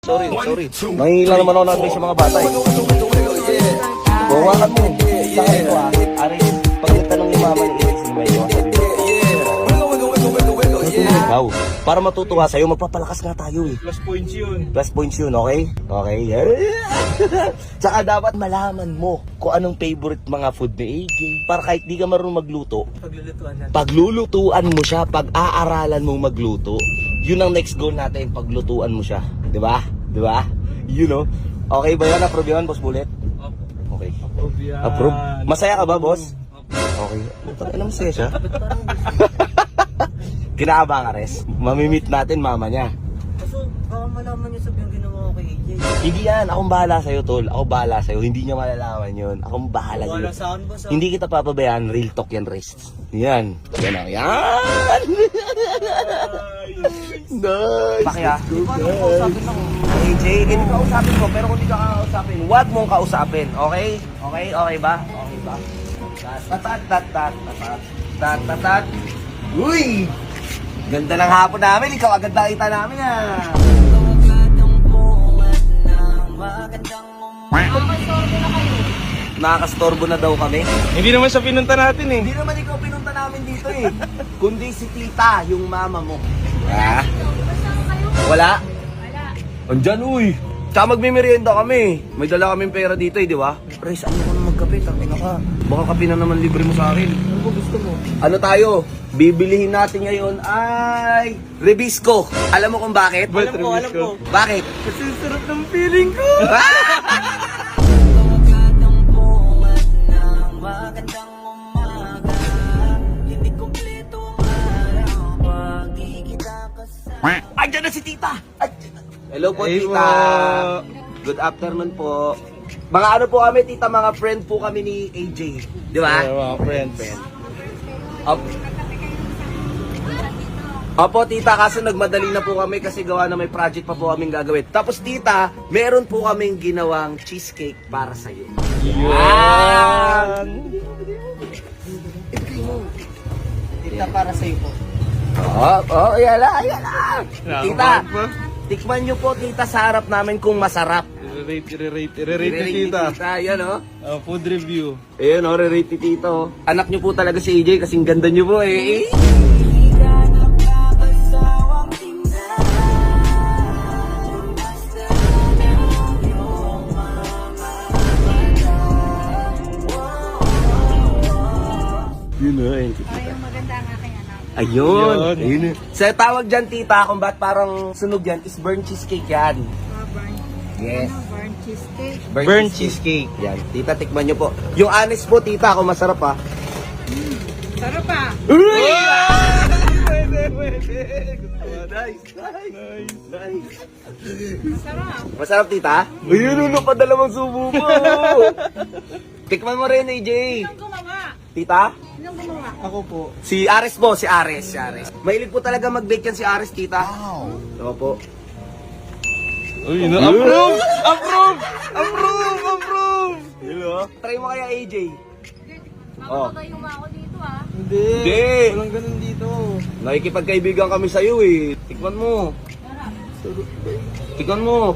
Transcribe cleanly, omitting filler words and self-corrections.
Sorry. Nangilang naman ako natin sa mga bata eh. Buwakan mo. Sa akin ito Ari, pag nagtanong ni mama ni Iris ni Mayo, sabi mo. Ikaw, para matutuwa sa'yo, magpapalakas nga tayo eh. Plus points yun. Plus points yun, okay? Okay. Tsaka dapat malaman mo kung anong favorite mga food ni AJ. Para kahit di ka marunong magluto, paglulutuan mo siya, pag-aaralan mo magluto, yun ang next goal natin, paglutuan mo siya. Diba? You know? Okay ba yan? Approve yan, Boss Bullet? Okay. Approve yan. Approve? Masaya ka ba, boss? Okay. Ano masaya siya? Kinakaba ka, Res? Mamimit natin mama niya. Kaso, baka malaman niya sabi yung ginawa ko kay AJ. Hindi yan. Akong bahala sa'yo, tol. Ako bahala sa'yo. Hindi niya malalaman yun. Akong bahala sa'yo. Wala sa akin ba sa... Hindi kita papabayaan. Real talk yan, Res. Yan. Yan ang yan. Nice. Bakya? Paano ko kausapin ako? AJ, hindi kausapin mo. Pero kung hindi ka kausapin, huwag mong kausapin. Okay? Okay ba? Okay ba? Tat. Uy! Ganda ng hapon namin. Ikaw agad nakita namin Nakakastorbo na daw kami. Hindi naman siya pinunta natin eh. Hindi naman ikaw pinunta namin dito eh. Kundi si tita, yung mama mo. Ah? Wala? Andyan uy. Tsaka magmimerienda kami. May dala kaming pera dito eh, di ba? Pres, ano ko na magkape? Tangina ka. Baka kape na naman libre mo sa akin. Ano ba gusto mo? Ano tayo? Bibilihin natin ngayon ay Rebisco. Alam mo kung bakit? Ba't Alam ko. Bakit? Kasi sarap ng feeling ko. Andiyan na si tita! Hello po, Hey, tita. Good afternoon po. Mga ano po kami, tita, mga friend po kami ni AJ. Di ba? Mga friends. Opo, tita, kaso nagmadali na po kami kasi gawa na may project pa po kaming gagawin. Tapos, tita, meron po kaming ginawang cheesecake para sa'yo. Yan. Tita para sa'yo po. Ayan na. Tita, Nakakabahan pa. tikman nyo po, tita, sa harap namin kung masarap. I-rate ni tita. Yan, Food review. Ayun, re-rate ni tito. Anak nyo po talaga si AJ kasing ganda nyo po eh. Yun na, ayun si tita. Yung maganda ang aking anak. Ayun. Ayun. Ayun. Sa tawag dyan, tita, kung ba't parang sunog yan, is burnt cheesecake yan. Burn. Yes. Ano, burn cheesecake. Burnt cheesecake. Yan. Tita, tikman nyo po. Yung honest po, tita, kung masarap ha. Sarap pa. Uy! Nice. Sarap. Masarap, tita? Ayun, padalawang subo mo. Tikman mo rin, AJ. Sinong gumawa? Tita? Sinong gumawa? Ako po. Si Ares po, si Ares. Mahilig po talaga mag-bake yan si Ares, tita. Wow. Opo. Uy, approve! Hello? Try mo kaya, AJ. Makakagayuma ako dito ah. Hindi. Walang ganun dito. Nakikipagkaibigan kami sa'yo eh. Tikman mo. Tikman mo.